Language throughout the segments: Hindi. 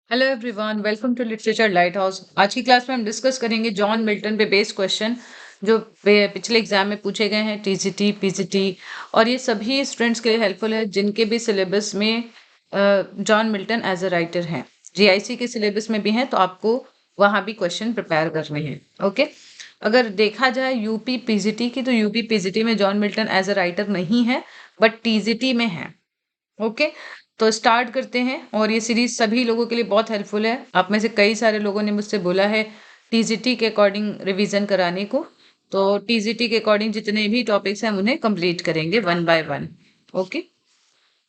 Hello everyone, welcome to literature lighthouse. आज की क्लास में हम डिस्कस करेंगे जॉन मिल्टन पे बेस्ड क्वेश्चन जो पिछले एग्जाम में पूछे गए हैं, टीजीटी पीजीटी। और ये सभी स्टूडेंट्स के लिए हेल्पफुल है जिनके भी सिलेबस में John Milton as a writer हैं। जीआईसी के सिलेबस में भी हैं तो आपको वहाँ भी क्वेश्चन प्रिपेयर करने हैं। ओके, अगर देखा जाए यूपी पीजीटी की, तो यूपी पीजीटी में John Milton as a writer नहीं है, बट टीजीटी में है। ओके, तो स्टार्ट करते हैं। और ये सीरीज सभी लोगों के लिए बहुत हेल्पफुल है। आप में से कई सारे लोगों ने मुझसे बोला है टीजीटी के अकॉर्डिंग रिवीजन कराने को, तो टीजीटी के अकॉर्डिंग जितने भी टॉपिक्स हैं हम उन्हें कंप्लीट करेंगे वन बाय वन। ओके,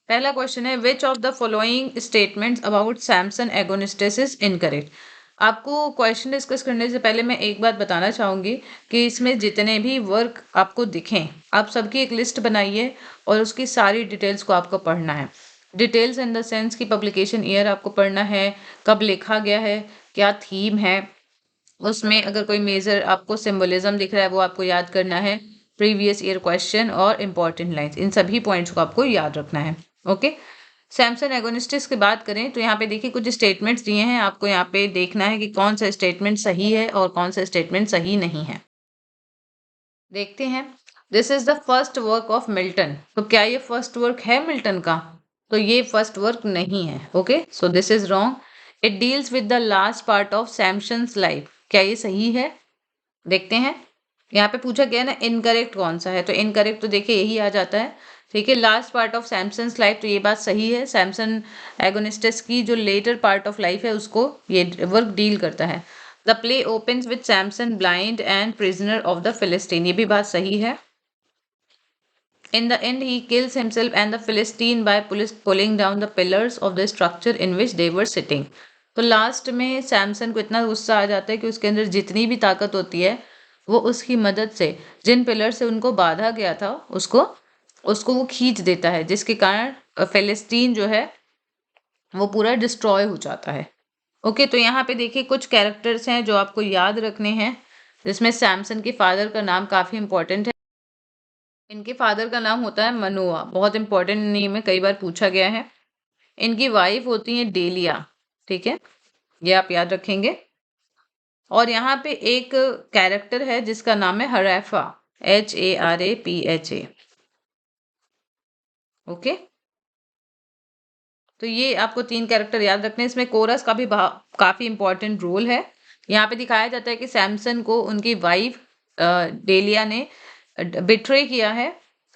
पहला क्वेश्चन है, which of the following statements about Samson Agonistes is incorrect. आपको क्वेश्चन डिस्कस करने से पहले मैं एक बात बताना चाहूंगी कि इसमें जितने भी वर्क आपको दिखें, आप सबकी एक लिस्ट बनाइए और उसकी सारी डिटेल्स को आपको पढ़ना है। डिटेल्स इन द सेंस की पब्लिकेशन ईयर आपको पढ़ना है, कब लिखा गया है, क्या थीम है, उसमें अगर कोई मेजर आपको सिंबलिज्म दिख रहा है वो आपको याद करना है, प्रीवियस ईयर क्वेश्चन और इंपॉर्टेंट लाइंस, इन सभी पॉइंट्स को आपको याद रखना है। ओके, सैमसन एगोनिस्टिस की बात करें तो यहाँ पे देखिए कुछ स्टेटमेंट्स दिए हैं, आपको यहाँ पे देखना है कि कौन सा स्टेटमेंट सही है और कौन सा स्टेटमेंट सही नहीं है। देखते हैं, this is the first work of Milton. तो क्या ये फर्स्ट वर्क है मिल्टन का? तो ये फर्स्ट वर्क नहीं है। Okay, so this is wrong. It deals with the last part of Samson's life. क्या ये सही है? देखते हैं, यहाँ पे पूछा गया ना इनकरेक्ट कौन सा है, तो इनकरेक्ट तो देखिए यही आ जाता है। ठीक है, last part of Samson's life, तो ये बात सही है। सैमसन एगोनिस्टिस की जो लेटर पार्ट ऑफ लाइफ है उसको ये वर्क डील करता है। The play opens with Samson blind and prisoner of the फिलिस्तीन, ये भी बात सही है। In the end, he kills himself and the Philistine by pulling down the pillars of the structure in which they were sitting. तो लास्ट में सैमसन को इतना गुस्सा आ जाता है कि उसके अंदर जितनी भी ताकत होती है वो उसकी मदद से जिन पिलर से उनको बांधा गया था उसको उसको वो खींच देता है, जिसके कारण फिलिस्तीन जो है वो पूरा डिस्ट्रॉय हो जाता है। ओके, तो यहाँ पे देखिए कुछ कैरेक्टर्स हैं जो आपको याद रखने हैं, जिसमें सैमसन के फादर का नाम काफ़ी इंपॉर्टेंट है। इनके फादर का नाम होता है मनोआ, बहुत इंपॉर्टेंट नेम है, कई बार पूछा गया है। इनकी वाइफ होती है डेलिया। ठीक है, ये आप याद रखेंगे। और यहाँ पे एक कैरेक्टर है जिसका नाम है हरैफा, HARAPHA। ओके, तो ये आपको 3 कैरेक्टर याद रखने हैं। इसमें कोरस का भी काफी इंपॉर्टेंट रोल है। यहाँ पे दिखाया जाता है कि सैमसन को उनकी वाइफ डेलिया ने बिट्रे किया है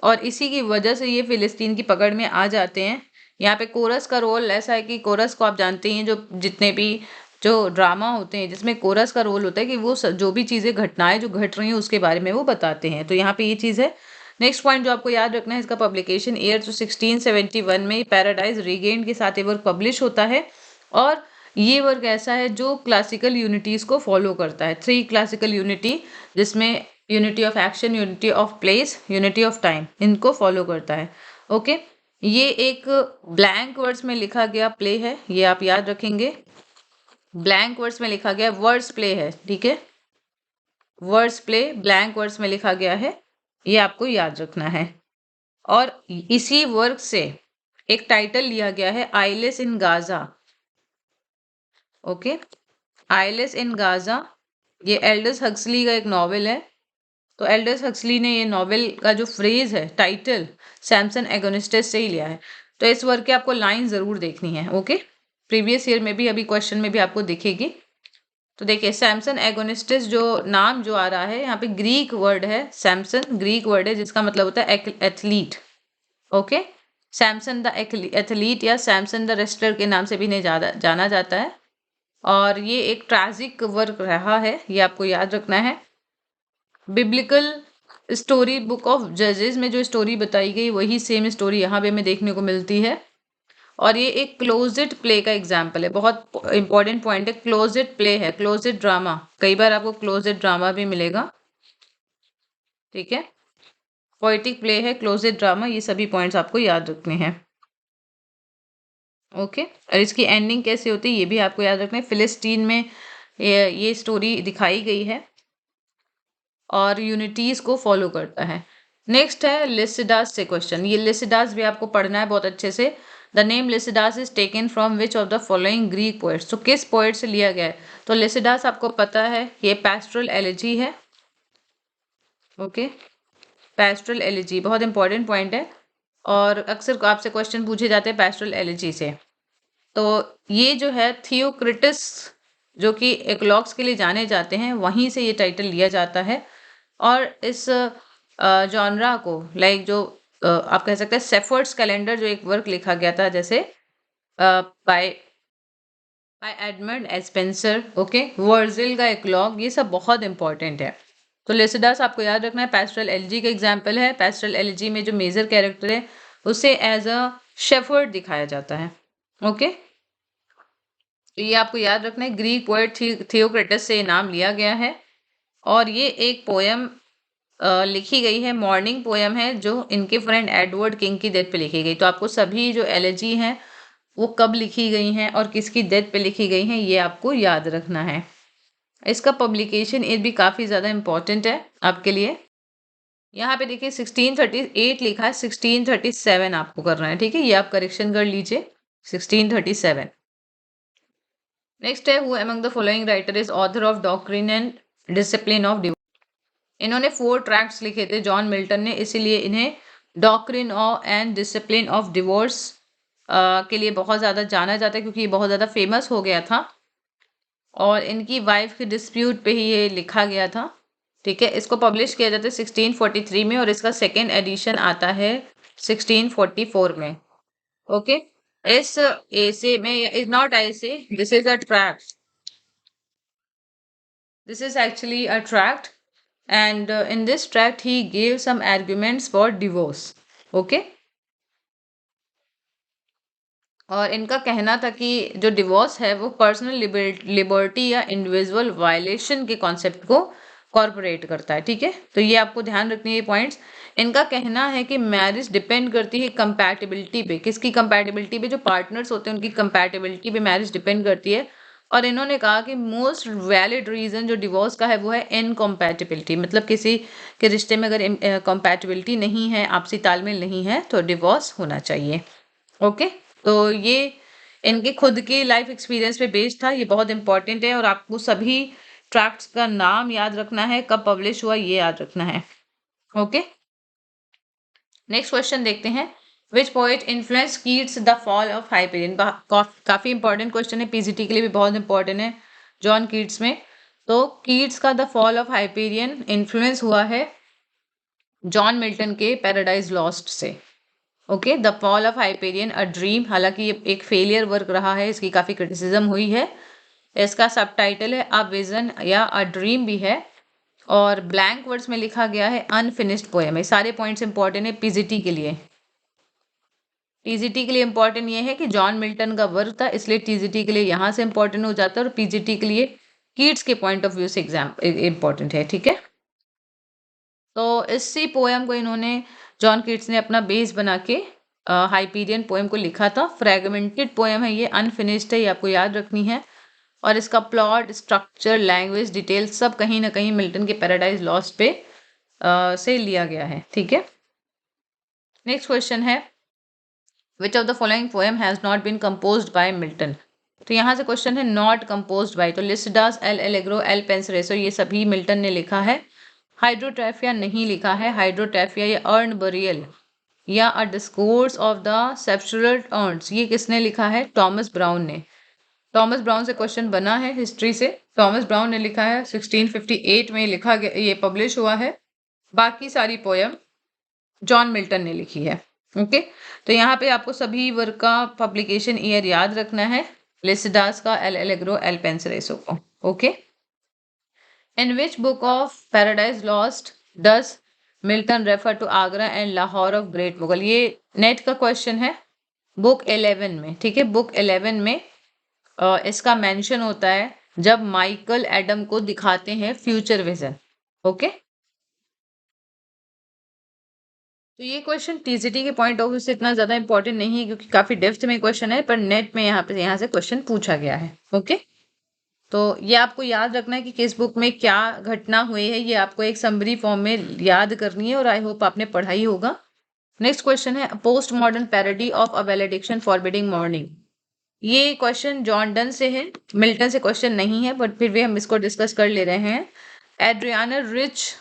और इसी की वजह से ये फिलिस्तीन की पकड़ में आ जाते हैं। यहाँ पे कोरस का रोल ऐसा है कि कोरस को आप जानते हैं, जो जितने भी जो ड्रामा होते हैं जिसमें कोरस का रोल होता है कि वो जो भी चीज़ें घटनाएं जो घट रही हैं उसके बारे में वो बताते हैं। तो यहाँ पे ये चीज़ है। नेक्स्ट पॉइंट जो आपको याद रखना है, इसका पब्लिकेशन ईयर जो 1671 में पैराडाइज रीगेन्ड के साथ ये वर्क पब्लिश होता है। और ये वर्क ऐसा है जो क्लासिकल यूनिटीज़ को फॉलो करता है, 3 क्लासिकल यूनिटी, जिसमें unity of action, unity of place, unity of time, इनको फॉलो करता है। ओके, ये एक ब्लैंक वर्ड्स में लिखा गया प्ले है, ये आप याद रखेंगे। ब्लैंक वर्ड्स में लिखा गया वर्ड्स प्ले है। ठीक है, वर्ड्स प्ले ब्लैंक वर्ड्स में लिखा गया है, ये आपको याद रखना है। और इसी वर्क से एक टाइटल लिया गया है, eyelash in Gaza. Okay, eyelash in Gaza ये एल्डस हक्सली का एक नॉवेल है। तो एल्डस हक्सली ने ये नॉवेल का जो फ्रेज है टाइटल सैमसन एगोनिस्टिस से ही लिया है। तो इस वर्क के आपको लाइन जरूर देखनी है। ओके, प्रीवियस ईयर में भी, अभी क्वेश्चन में भी आपको दिखेगी। तो देखिए, सैमसन एगोनिस्टिस जो नाम जो आ रहा है यहाँ पे ग्रीक वर्ड है, सैमसन ग्रीक वर्ड है जिसका मतलब होता है athlete. Okay, Samson the athlete या सैमसन द रेस्लर के नाम से भी इन्हें जाना जाता है। और ये एक ट्रैजिक वर्क रहा है, ये आपको याद रखना है। बिब्लिकल स्टोरी बुक ऑफ जजेस में जो स्टोरी बताई गई वही सेम स्टोरी यहाँ पे हमें देखने को मिलती है। और ये एक क्लोजेड प्ले का एग्जाम्पल है, बहुत इंपॉर्टेंट पॉइंट है, क्लोजेड प्ले है, क्लोजेड ड्रामा, कई बार आपको क्लोजेड ड्रामा भी मिलेगा। ठीक है, पोएटिक प्ले है, क्लोजेड ड्रामा, ये सभी पॉइंट्स आपको याद रखने हैं। ओके, और इसकी एंडिंग कैसे होती है ये भी आपको याद रखना है। फिलिस्तीन में ये स्टोरी दिखाई गई है और यूनिटीज को फॉलो करता है। नेक्स्ट है लिसिडास से क्वेश्चन, ये लिसिडास भी आपको पढ़ना है बहुत अच्छे से। The name Lycidas is taken from which of the following Greek poets, तो किस पोएट से लिया गया है? तो लिसिडास आपको पता है ये पैस्टोरल एलिजी है। ओके, पैस्टोरल एलिजी बहुत इंपॉर्टेंट पॉइंट है और अक्सर आपसे क्वेश्चन पूछे जाते हैं पैस्टोरल एलिजी से। तो ये जो है थियोक्रिटस जो कि एक्लॉग्स के लिए जाने जाते हैं, वहीं से ये टाइटल लिया जाता है। और इस जॉनरा को लाइक जो आप कह सकते हैं सेफर्ड्स कैलेंडर जो एक वर्क लिखा गया था जैसे by by Edmund Spenser, okay, Virgil का एक्लॉग, ये सब बहुत इंपॉर्टेंट है। तो लिसिडास आपको याद रखना है पैस्टोरल एलिजी का एग्जाम्पल है। पैस्टोरल एलिजी में जो मेजर कैरेक्टर है उसे एज अ शेफर्ड दिखाया जाता है। ओके, तो ये आपको याद रखना है। ग्रीक पोएट थियोक्रिटस से नाम लिया गया है और ये एक पोयम लिखी गई है, मॉर्निंग पोयम है जो इनके फ्रेंड एडवर्ड किंग की डेथ पे लिखी गई। तो आपको सभी जो एलिजी हैं वो कब लिखी गई हैं और किसकी डेथ पे लिखी गई हैं ये आपको याद रखना है। इसका पब्लिकेशन एज भी काफ़ी ज़्यादा इम्पोर्टेंट है आपके लिए। यहाँ पे देखिए 1638 लिखा है, 1637 आपको करना है, ठीक है, ये आप करेक्शन कर लीजिए 1637। नेक्स्ट है who among the following writer is author of doctrine and discipline of divorce. इन्होंने 4 ट्रैक्ट्स लिखे थे जॉन मिल्टन ने, इसीलिए इन्हें doctrine of and discipline of divorce के लिए बहुत ज़्यादा जाना जाता है क्योंकि ये बहुत ज़्यादा फेमस हो गया था और इनकी वाइफ के डिस्प्यूट पे ही ये लिखा गया था। ठीक है, इसको पब्लिश किया जाता है 1643 में और इसका सेकेंड एडिशन आता है 1644 में। ओके, इस ऐसे में इज नॉट ऐसे, this is a tract, this is actually a tract and in this tract he gave some arguments for divorce. Okay, और इनका कहना था कि जो डिवोर्स है वो पर्सनल लिबर्टी या इंडिविजुअल वायलेशन के कॉन्सेप्ट को कॉर्पोरेट करता है। ठीक है, तो ये आपको ध्यान रखनी है पॉइंट्स। इनका कहना है कि मैरिज डिपेंड करती है कंपैटिबिलिटी पे, किसकी कंपैटिबिलिटी पे? जो पार्टनर्स होते हैं उनकी कंपैटिबिलिटी पे मैरिज डिपेंड करती है। और इन्होंने कहा कि मोस्ट वैलिड रीजन जो डिवोर्स का है वो है इनकम्पैटिबिलिटी, मतलब किसी के रिश्ते में अगर कंपैटिबिलिटी नहीं है, आपसी तालमेल नहीं है तो डिवोर्स होना चाहिए। ओके, तो ये इनके खुद के लाइफ एक्सपीरियंस पे बेस्ड था, ये बहुत इंपॉर्टेंट है और आपको सभी ट्रैक्ट्स का नाम याद रखना है, कब पब्लिश हुआ ये याद रखना है। ओके, नेक्स्ट क्वेश्चन देखते हैं। Which poet influence Keats the fall of Hyperion? काफी इंपॉर्टेंट क्वेश्चन है, पीजीटी के लिए भी बहुत इंपॉर्टेंट है जॉन कीट्स में। तो कीट्स का the fall of Hyperion influence हुआ है जॉन मिल्टन के पैराडाइज लॉस्ट से। Okay, the fall of Hyperion a dream, हालांकि ये एक फेलियर वर्क रहा है, इसकी काफ़ी क्रिटिसिज्म हुई है। इसका सबटाइटल है अ विजन या अ ड्रीम भी है और ब्लैंक वर्ड्स में लिखा गया है अनफिनिश्ड पोएम है। सारे पॉइंट्स इंपॉर्टेंट है पीजीटी के लिए। टीजीटी के लिए इंपॉर्टेंट ये है कि जॉन मिल्टन का वर्क था, इसलिए टीजीटी के लिए यहाँ से इंपॉर्टेंट हो जाता है और पीजीटी के लिए कीट्स के पॉइंट ऑफ व्यू से एग्जाम इंपॉर्टेंट है। ठीक है, तो इसी पोएम को इन्होंने जॉन कीट्स ने अपना बेस बना के हाइपीरियन पोएम को लिखा था। फ्रेगमेंटेड पोएम है ये, अनफिनिश्ड है, ये आपको याद रखनी है। और इसका प्लॉट, स्ट्रक्चर, लैंग्वेज, डिटेल सब कहीं ना कहीं मिल्टन के पैराडाइज लॉस्ट पे से लिया गया है। ठीक है, नेक्स्ट क्वेश्चन है which of the following poem has not been composed by Milton? तो यहाँ से क्वेश्चन है नॉट कंपोज्ड बाय, तो Lycidas, L'Allegro, Il Penseroso ये सभी मिल्टन ने लिखा है। हाइड्रोट्रैफिया नहीं लिखा है, हाइड्रोट्रैफिया या अर्न बरियल या a discourse of the sepulchral urns ये किसने लिखा है? टॉमस ब्राउन ने। टॉमस ब्राउन से क्वेश्चन बना है हिस्ट्री से, टॉमस ब्राउन ने लिखा है, 1658 में लिखा गया, ये पब्लिश हुआ है। बाकी सारी पोयम जॉन मिल्टन ने लिखी है। ओके, तो यहाँ पे आपको सभी वर्क का पब्लिकेशन ईयर याद रखना है, लिसिडास का, एल एलेग्रो, एल पेंसरेसो को। Okay, In which book of Paradise Lost does Milton refer to Agra and Lahore of Great Mughal? ये नेट का क्वेश्चन है, बुक 11 में। ठीक है, बुक 11 में इसका मेंशन होता है जब माइकल एडम को दिखाते हैं फ्यूचर विजन। ओके, तो ये क्वेश्चन टीजीटी के पॉइंट ऑफ व्यू से इतना ज्यादा इंपॉर्टेंट नहीं है क्योंकि काफी डेप्थ में क्वेश्चन है, पर नेट में यहाँ से क्वेश्चन पूछा गया है। ओके, तो ये आपको याद रखना है कि किस बुक में क्या घटना हुई है, ये आपको एक समरी फॉर्म में याद करनी है और आई होप आपने पढ़ा ही होगा। नेक्स्ट क्वेश्चन है post modern parody of a valediction forbidding morning. ये क्वेश्चन जॉन डन से है, मिल्टन से क्वेश्चन नहीं है, बट फिर भी हम इसको डिस्कस कर ले रहे हैं। एड्रियाना रिच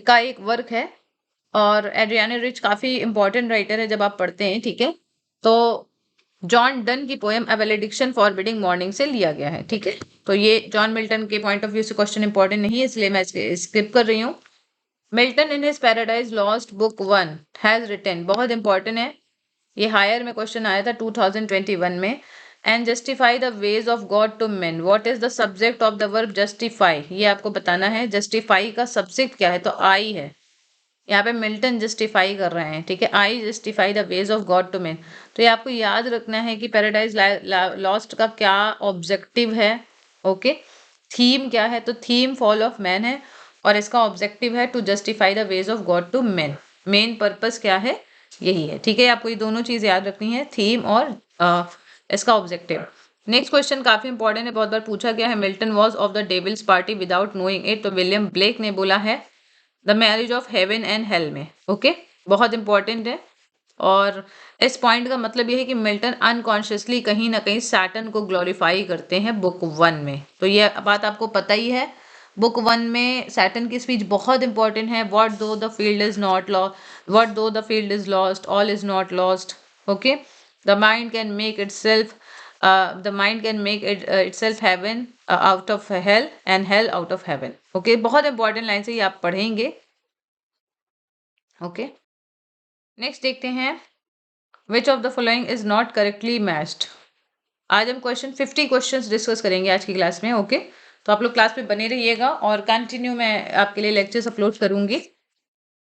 का एक वर्क है, और एड्रियाना रिच काफी इंपॉर्टेंट राइटर है जब आप पढ़ते हैं, ठीक है। तो जॉन डन की poem a valediction forbidding mourning से लिया गया है, ठीक है। तो ये जॉन मिल्टन के पॉइंट ऑफ व्यू से क्वेश्चन इंपॉर्टेंट नहीं है, इसलिए मैं स्किप कर रही हूँ। Milton in his Paradise Lost book 1 has written, बहुत इंपॉर्टेंट है, ये हायर में क्वेश्चन आया था 2021 में। And justify the ways of God to men, what is the subject of the verb justify, ये आपको बताना है। जस्टिफाई का सब्जेक्ट क्या है, तो आई है, यहाँ पे मिल्टन जस्टिफाई कर रहे हैं, ठीक है। I justify the ways of God to men. तो ये आपको याद रखना है कि पैराडाइज लॉस्ट का क्या ऑब्जेक्टिव है, ओके। थीम क्या है, तो थीम फॉल ऑफ मैन है, और इसका ऑब्जेक्टिव है to justify the ways of God to men. Main purpose क्या है, यही है, ठीक है। आपको ये दोनों चीज याद रखनी है, थीम और इसका ऑब्जेक्टिव। नेक्स्ट क्वेश्चन काफी इंपॉर्टेंट है, बहुत बार पूछा गया है। Milton was of the devil's party without knowing it, तो विलियम ब्लेक ने बोला है the marriage of heaven and hell में, ओके। बहुत इंपॉर्टेंट है, और इस पॉइंट का मतलब ये है कि मिल्टन अनकॉन्शियसली कहीं ना कहीं सैटर्न को ग्लोरीफाई करते हैं बुक 1 में। तो ये बात आपको पता ही है। बुक 1 में सैटर्न की स्पीच बहुत इंपॉर्टेंट है। What though the field is not lost, what though the field is lost, all is not lost, okay. The mind can make itself the mind can make itself heaven out of hell and hell out of heaven, okay। बहुत इंपॉर्टेंट लाइन से ये आप पढ़ेंगे, ओके। नेक्स्ट देखते हैं, विच of the following is not correctly matched. आज हम 50 क्वेश्चंस डिस्कस करेंगे आज की क्लास में, ओके। तो आप लोग क्लास पे बने रहिएगा, और कंटिन्यू मैं आपके लिए लेक्चर्स अपलोड करूंगी।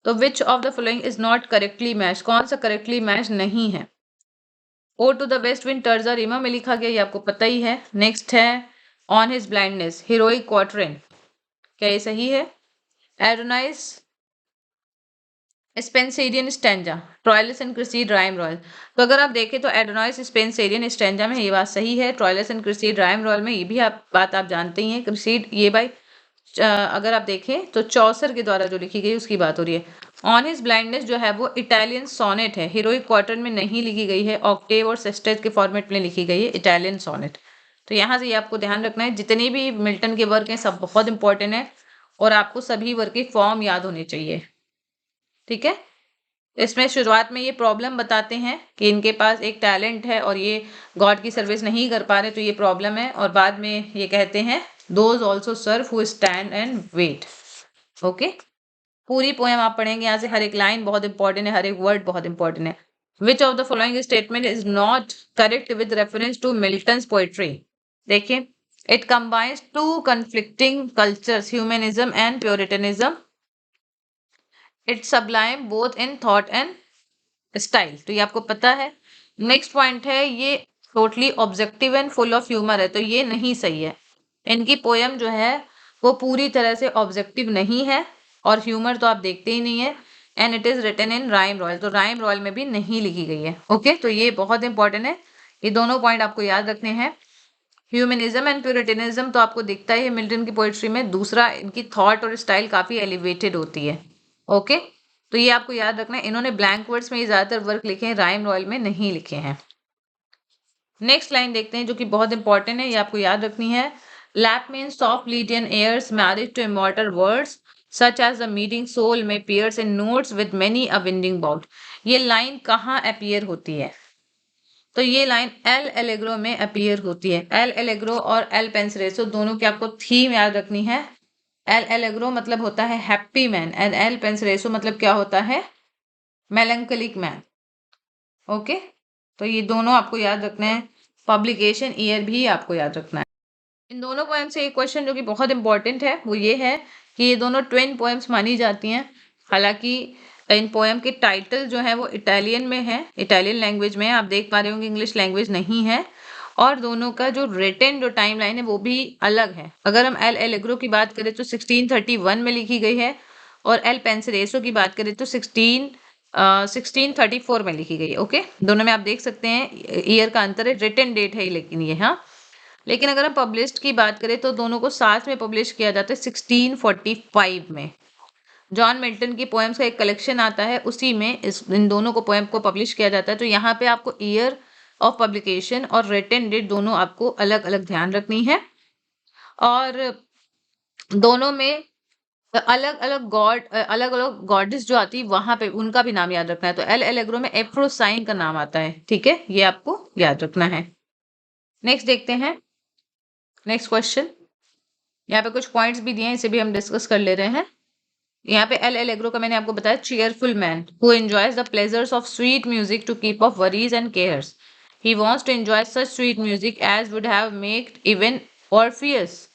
तो which of the following is not correctly match, कौन सा करेक्टली मैच नहीं है। Ode to the west wind terza rima में लिखा गया, ये आपको पता ही है। नेक्स्ट है on his blindness heroic quatrain, क्या ये सही है। Adonais Spenserian stanza Troilus and Criseyde rhyme royal. तो अगर आप देखें तो एडोनाइस स्पेंसेरियन स्टैंजा में ये बात सही है, ट्रायलस एंड क्रिसीड राइम रॉयल में ये भी बात आप जानते ही हैं। क्रिसीड ये भाई अगर आप देखें तो चौसर के द्वारा जो लिखी गई उसकी बात हो रही है। ऑन हिज ब्लाइंडनेस जो है वो इटालियन सोनेट है, हीरोइक क्वार्टर में नहीं लिखी गई है, ऑक्टेव और सेस्टेट के फॉर्मेट में लिखी गई है इटालियन सोनेट। तो यहाँ से ये आपको ध्यान रखना है, जितने भी मिल्टन के वर्क हैं सब बहुत इंपॉर्टेंट है, और आपको सभी वर्क के फॉर्म याद होने चाहिए, ठीक है। इसमें शुरुआत में ये प्रॉब्लम बताते हैं कि इनके पास एक टैलेंट है और ये गॉड की सर्विस नहीं कर पा रहे, तो ये प्रॉब्लम है। और बाद में ये कहते हैं those also serve who stand and wait, okay. पूरी पोएम आप पढ़ेंगे, यहाँ से हर एक लाइन बहुत इंपॉर्टेंट है, हर एक वर्ड बहुत इंपॉर्टेंट है। Which of the following statement is not correct with reference to Milton's poetry. देखिए, it combines two conflicting cultures humanism and Puritanism, it's sublime both in thought and style, तो ये आपको पता है। नेक्स्ट पॉइंट है, ये totally objective and full of humour है, तो ये नहीं सही है। इनकी पोयम जो है वो पूरी तरह से ऑब्जेक्टिव नहीं है, और ह्यूमर तो आप देखते ही नहीं है। And it is written in rhyme royal, तो राइम रॉयल में भी नहीं लिखी गई है, ओके। तो ये बहुत इंपॉर्टेंट है, ये दोनों पॉइंट आपको याद रखने हैं। ह्यूमनिज्म एंड प्यूरिटनिज्म तो आपको दिखता ही है मिल्टन की पोइट्री में। दूसरा, इनकी थॉट और स्टाइल काफी एलिवेटेड होती है, ओके। तो ये आपको याद रखना है, इन्होंने ब्लैंक वर्ड्स में ये ज्यादातर वर्क लिखे हैं, राइम रॉयल में नहीं लिखे हैं। नेक्स्ट लाइन देखते हैं जो कि बहुत इंपॉर्टेंट है, ये आपको याद रखनी है। Lap means soft Lydian airs marriage to immortal words such as the meeting soul में pierce in notes with many a winding bout. ये लाइन कहाँ अपीयर होती है, तो ये लाइन एल एलेग्रो में अपीयर होती है। एल एलेग्रो और एल पेंसरेसो दोनों की आपको थीम याद रखनी है। एल एलेग्रो मतलब होता है हैप्पी मैन, एंड एल पेंसरेसो मतलब क्या होता है, मेलंकलिक मैन, ओके। तो ये दोनों आपको याद रखना है। पब्लिकेशन ईयर भी आपको याद रखना है। इन दोनों पोएम से एक क्वेश्चन जो कि बहुत इंपॉर्टेंट है वो ये है कि ये दोनों ट्विन पोएम्स मानी जाती हैं। हालांकि इन पोएम के टाइटल जो है वो इटालियन में है, इटालियन लैंग्वेज में है, आप देख पा रहे होंगे इंग्लिश लैंग्वेज नहीं है। और दोनों का जो रिटन जो टाइम लाइन है वो भी अलग है। अगर हम एल एलेग्रो की बात करें तो 1631 में लिखी गई है, और एल पेंसरेसो की बात करें तो 1634 में लिखी गई है, ओके। दोनों में आप देख सकते हैं ईयर का अंतर है, रिटन डेट है लेकिन ये, हाँ। लेकिन अगर हम पब्लिश्ड की बात करें तो दोनों को साथ में पब्लिश किया जाता है 1645 में, जॉन मिल्टन की पोएम्स का एक कलेक्शन आता है, उसी में इन दोनों को पोएम को पब्लिश किया जाता है। तो यहाँ पे आपको ईयर ऑफ पब्लिकेशन और रिटन डेट दोनों आपको अलग अलग ध्यान रखनी है। और दोनों में अलग अलग गॉडेस जो आती है वहां पे उनका भी नाम याद रखना है। तो एल एलेग्रो में एफ्रोसाइन का नाम आता है, ठीक है, ये आपको याद रखना है। नेक्स्ट देखते हैं, नेक्स्ट क्वेश्चन। यहाँ पे कुछ पॉइंट्स भी दिए हैं, इसे भी हम डिस्कस कर ले रहे हैं। यहाँ पे एल एलेग्रो का मैंने आपको बताया, cheerful man who enjoys the pleasures of sweet music to keep off worries and cares, he wants to enjoy such sweet music as would have made even Orpheus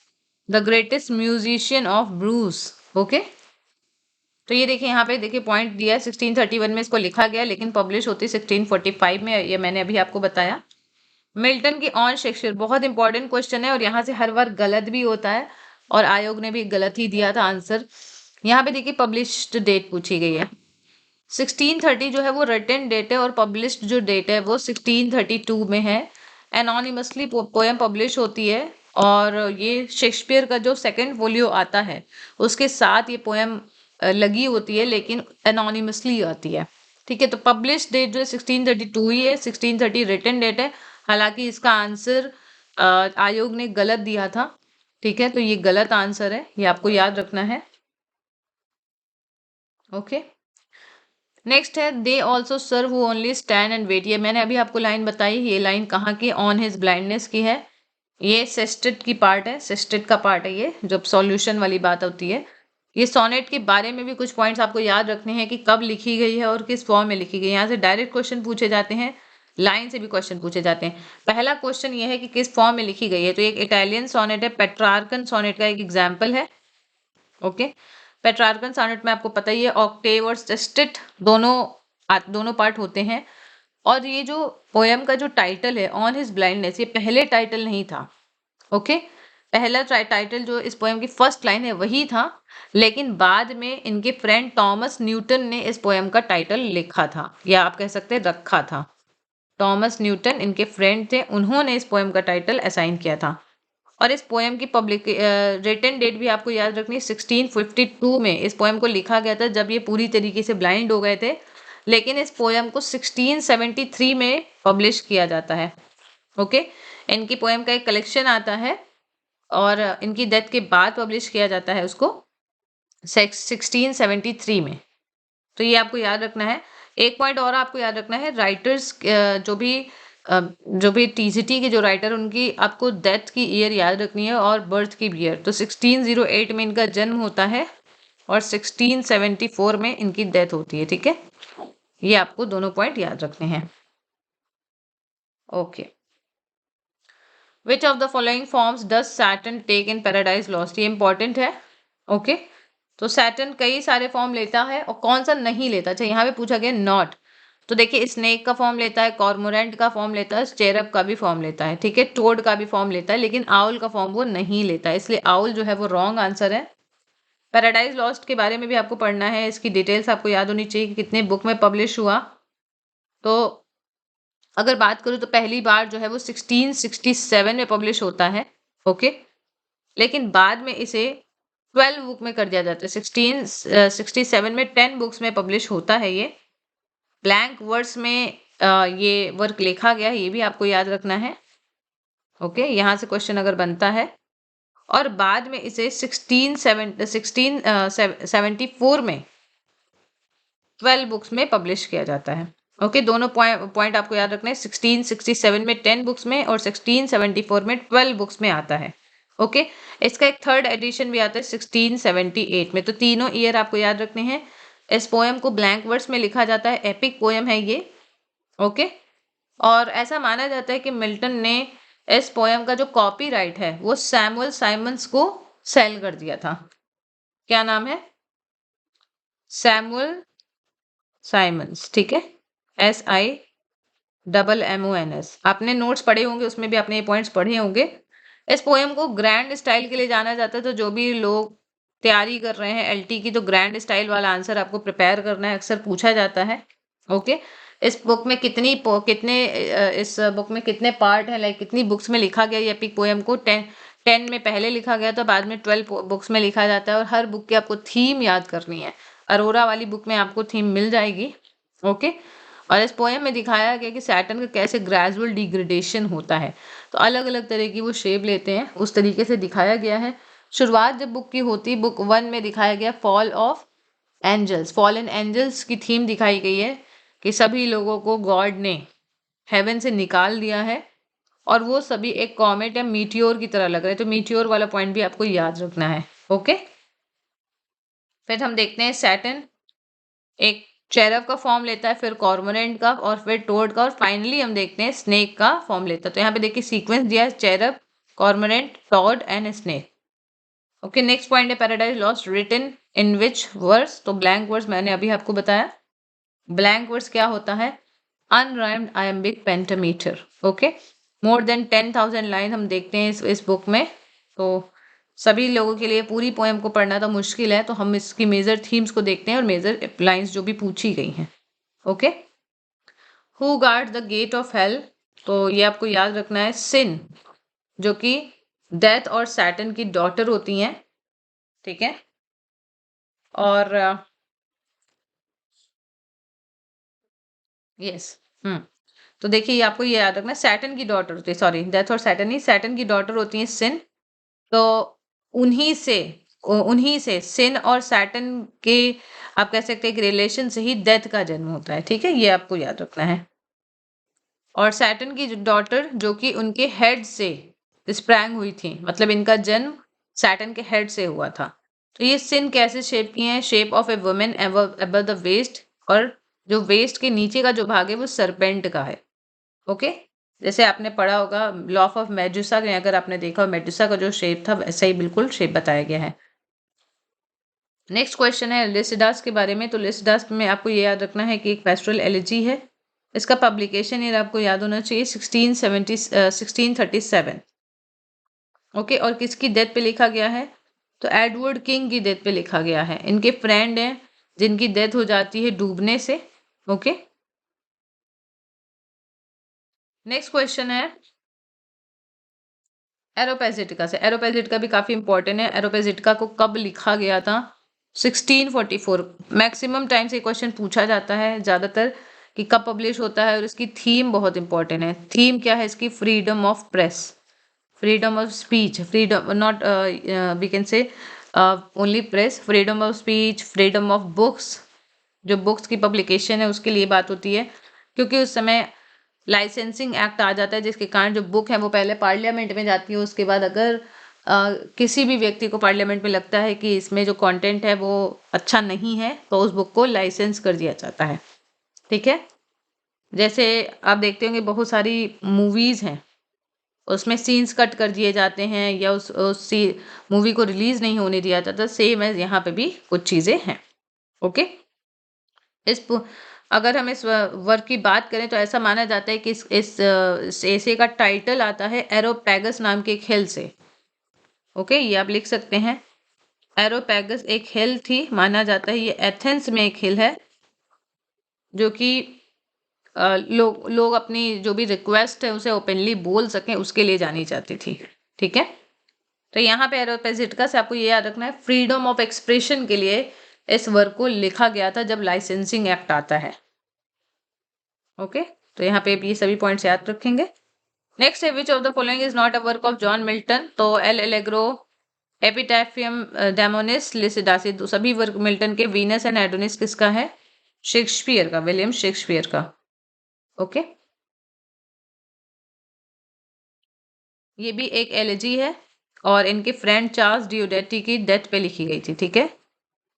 the greatest musician of Bruce. Okay, तो ये देखिए, यहाँ पे देखिए पॉइंट दिया है 1631 में इसको लिखा गया, लेकिन पब्लिश होती 1645 में, ये मैंने अभी आपको बताया। मिल्टन की ऑन शेक्सपियर बहुत इंपॉर्टेंट क्वेश्चन है और यहाँ से हर बार गलत भी होता है और आयोग ने भी गलत ही दिया था आंसर। यहाँ पे देखिए पब्लिश्ड डेट पूछी गई है, 1630 जो है वो रिटन डेट है और पब्लिश्ड जो डेट है वो 1632 में है। एनोनिमसली पोएम पब्लिश होती है और ये शेक्सपियर का जो सेकंड फोलियो आता है उसके साथ ये पोएम लगी होती है, लेकिन एनोनिमसली आती है, ठीक है। तो पब्लिश डेट जो है 1632 ही है, 1630 रिटन डेट है। हालांकि इसका आंसर आयोग ने गलत दिया था, ठीक है, तो ये गलत आंसर है, ये आपको याद रखना है। ओके, नेक्स्ट है they also serve who only stand and wait. ये मैंने अभी आपको लाइन बताई, ये लाइन कहाँ की, ऑन हिज ब्लाइंडनेस की है। ये सेस्टेट की पार्ट है, सेस्टेट का पार्ट है ये, जब सॉल्यूशन वाली बात होती है। ये सोनेट के बारे में भी कुछ पॉइंट्स आपको याद रखने हैं कि कब लिखी गई है और किस फॉर्म में लिखी गई है। यहाँ से डायरेक्ट क्वेश्चन पूछे जाते हैं, लाइन से भी क्वेश्चन पूछे जाते हैं। पहला क्वेश्चन ये है कि किस फॉर्म में लिखी गई है, तो एक इटालियन सोनेट है, पेट्रार्कन सोनेट का एक एग्जाम्पल है। ओके, पेट्रार्कन सोनेट में आपको पता ही है ऑक्टेव और सेस्टेट दोनों पार्ट होते हैं। और ये जो पोएम का जो टाइटल है ऑन हिज ब्लाइंडनेस, ये पहले टाइटल नहीं था। ओके, पहला टाइटल जो इस पोएम की फर्स्ट लाइन है वही था, लेकिन बाद में इनके फ्रेंड थॉमस न्यूटन ने इस पोएम का टाइटल लिखा था, या आप कह सकते हैं रखा था। थॉमस न्यूटन इनके फ्रेंड थे, उन्होंने इस पोएम का टाइटल असाइन किया था। और इस पोएम की पब्लिक रिटन डेट भी आपको याद रखनी है, 1652 में इस पोएम को लिखा गया था, जब ये पूरी तरीके से ब्लाइंड हो गए थे। लेकिन इस पोएम को 1673 में पब्लिश किया जाता है। ओके, इनकी पोएम का एक कलेक्शन आता है और इनकी डेथ के बाद पब्लिश किया जाता है उसको 1673 में। तो ये आपको याद रखना है। एक पॉइंट और आपको याद रखना है, राइटर्स जो भी टीजीटी के जो राइटर, उनकी आपको डेथ की ईयर याद रखनी है और बर्थ की ईयर। तो 1608 में इनका जन्म होता है और 1674 में इनकी डेथ होती है, ठीक है। ये आपको दोनों पॉइंट याद रखने हैं। Okay, which of the following forms does Satan take in Paradise Lost, ये इंपॉर्टेंट है। ओके, तो सैटर्न कई सारे फॉर्म लेता है और कौन सा नहीं लेता। अच्छा, यहाँ पे पूछा गया नॉट, तो देखिए स्नेक का फॉर्म लेता है, कॉर्मोरेंट का फॉर्म लेता है, चेरब का भी फॉर्म लेता है, ठीक है, टोड का भी फॉर्म लेता है, लेकिन आउल का फॉर्म वो नहीं लेता है, इसलिए आउल जो है वो रॉन्ग आंसर है। पैराडाइज लॉस्ट के बारे में भी आपको पढ़ना है, इसकी डिटेल्स आपको याद होनी चाहिए कि कितने बुक में पब्लिश हुआ। तो अगर बात करूँ तो पहली बार जो है वो 1667 में पब्लिश होता है। ओके, लेकिन बाद में इसे 12 बुक में कर दिया जाता है। 1667 में 10 बुक्स में पब्लिश होता है ये। ब्लैंक वर्ड्स में ये वर्क लिखा गया है, ये भी आपको याद रखना है। ओके, यहाँ से क्वेश्चन अगर बनता है। और बाद में इसे 1674 में 12 बुक्स में पब्लिश किया जाता है। ओके, दोनों पॉइंट आपको याद रखना है, 1667 में 10 बुक्स में और 1674 में 12 बुक्स में आता है। ओके, इसका एक थर्ड एडिशन भी आता है 1678 में। तो तीनों ईयर आपको याद रखने हैं। इस पोएम को ब्लैंक वर्ड्स में लिखा जाता है, एपिक पोएम है ये। ओके, और ऐसा माना जाता है कि मिल्टन ने इस पोएम का जो कॉपीराइट है वो सैमुअल साइमंड्स को सेल कर दिया था। क्या नाम है? सैमुअल साइमंड्स, ठीक है, SIMMONS। आपने नोट्स पढ़े होंगे, उसमें भी आपने ये पॉइंट्स पढ़े होंगे। इस पोएम को ग्रैंड स्टाइल के लिए जाना जाता है, तो जो भी लोग तैयारी कर रहे हैं LT की, तो ग्रैंड स्टाइल वाला आंसर आपको प्रिपेयर करना है, अक्सर पूछा जाता है। ओके, इस बुक में इस बुक में कितने पार्ट हैं, लाइक कितनी बुक्स में लिखा गया ये एपिक पोएम को, 10 में पहले लिखा गया था, बाद में 12 बुक्स में लिखा जाता है, और हर बुक की आपको थीम याद करनी है। अरोरा वाली बुक में आपको थीम मिल जाएगी। ओके। और इस पोएम में दिखाया गया कि सैटर्न का कैसे ग्रेजुअल डिग्रेडेशन होता है, तो अलग अलग तरह की वो शेप लेते हैं, उस तरीके से दिखाया गया है। शुरुआत जब बुक की होती, बुक 1 में दिखाया गया fall of angels, fallen angels की थीम दिखाई गई है कि सभी लोगों को गॉड ने हेवन से निकाल दिया है, और वो सभी एक कॉमेट या मीटियोर की तरह लग रहे हैं। तो मीटियोर वाला पॉइंट भी आपको याद रखना है। ओके। फिर हम देखते हैं सैटर्न एक चेरव का फॉर्म लेता है, फिर कॉर्मोरेंट का, और फिर टोड का, और फाइनली हम देखते हैं स्नेक का फॉर्म लेता है। तो यहाँ पे देखिए सीक्वेंस दिया है, cherub, cormorant, toad and snake. Okay. Next point है Paradise Lost written in which verse. तो ब्लैंक वर्स मैंने अभी आपको बताया। ब्लैंक वर्स क्या होता है? Unrhymed iambic pentameter. Okay. More than 10,000 line हम देखते हैं इस बुक में। तो सभी लोगों के लिए पूरी पोएम को पढ़ना तो मुश्किल है, तो हम इसकी मेजर थीम्स को देखते हैं और मेजर लाइंस जो भी पूछी गई हैं। Okay. Who guard the gate of hell. तो ये आपको याद रखना है, सिन, जो कि डेथ और सैटर्न की डॉटर होती हैं। ठीक है। और यस। तो देखिए आपको ये याद रखना है, सैटर्न की डॉटर होती है, सॉरी डेथ और सैटर्न नहीं, सैटर्न की डॉटर होती है सिन। तो उन्हीं से उन्हीं से सिन और सैटर्न के आप कह सकते हैं कि रिलेशन से ही डेथ का जन्म होता है। ठीक है, ये आपको याद रखना है। और सैटर्न की डॉटर जो कि उनके हेड से स्प्रैंग हुई थी, मतलब इनका जन्म सैटर्न के हेड से हुआ था। तो ये सिन कैसे शेप की है? Shape of a women above the waist, और जो वेस्ट के नीचे का जो भाग है वो सरपेंट का है। ओके। जैसे आपने पढ़ा होगा लॉ ऑफ मेडुसा में, अगर आपने देखा हो मेडुसा का जो शेप था वैसा ही बिल्कुल शेप बताया गया है। नेक्स्ट क्वेश्चन है लिसिडास के बारे में। तो लिसिडास में आपको ये याद रखना है कि एक पेस्टोरल एलिजी है। इसका पब्लिकेशन ईयर आपको याद होना चाहिए 1637। ओके। और किसकी डेथ पे लिखा गया है? तो एडवर्ड किंग की डेथ पे लिखा गया है। इनके फ्रेंड हैं जिनकी डेथ हो जाती है डूबने से। ओके। नेक्स्ट क्वेश्चन है एरोपेजिटिका से। एरोपेजिटिका भी काफी इंपॉर्टेंट है। एरोपेजिटिका को कब लिखा गया था? 1644। मैक्सिमम टाइम से क्वेश्चन पूछा जाता है ज्यादातर कि कब पब्लिश होता है, और इसकी थीम बहुत इंपॉर्टेंट है। थीम क्या है इसकी? Freedom of press, freedom of speech, freedom not we can say only press, freedom of speech, freedom of books. जो बुक्स की पब्लिकेशन है उसके लिए बात होती है, क्योंकि उस समय लाइसेंसिंग एक्ट आ जाता है, जिसके कारण जो बुक है वो पहले पार्लियामेंट में जाती है। उसके बाद अगर किसी भी व्यक्ति को पार्लियामेंट में लगता है कि इसमें जो कंटेंट है वो अच्छा नहीं है, तो उस बुक को लाइसेंस कर दिया जाता है। ठीक है। जैसे आप देखते होंगे बहुत सारी मूवीज हैं, उसमें सीन्स कट कर दिए जाते हैं, या उस मूवी को रिलीज नहीं होने दिया जाता। सेम है यहाँ पे भी कुछ चीजें हैं। ओके। अगर हम इस वर्क की बात करें तो ऐसा माना जाता है कि इस एसे का टाइटल आता है एरोपैगस नाम के एक हिल से। ओके, ये आप लिख सकते हैं। एरोपैगस एक हिल थी, माना जाता है ये एथेंस में एक हिल है, जो कि लोग अपनी जो भी रिक्वेस्ट है उसे ओपनली बोल सकें, उसके लिए जानी जाती थी। ठीक है। तो यहाँ पे एरोपेजिटिका से आपको ये याद रखना है, फ्रीडम ऑफ एक्सप्रेशन के लिए इस वर्क को लिखा गया था जब लाइसेंसिंग एक्ट आता है। ओके। तो यहाँ पे ये सभी पॉइंट्स याद रखेंगे। नेक्स्ट है which of the following is not a work of John Milton. तो एल एलेग्रो, एपिटैफियम डेमोनिस, लिसिडासी, तो सभी वर्क मिल्टन के। वीनस एंड एडोनिस किसका है? शेक्सपियर का, विलियम शेक्सपियर का। ओके। ये भी एक एलिजी है, और इनके फ्रेंड चार्ल्स डियोडेटी की डेथ पे लिखी गई थी। ठीक है।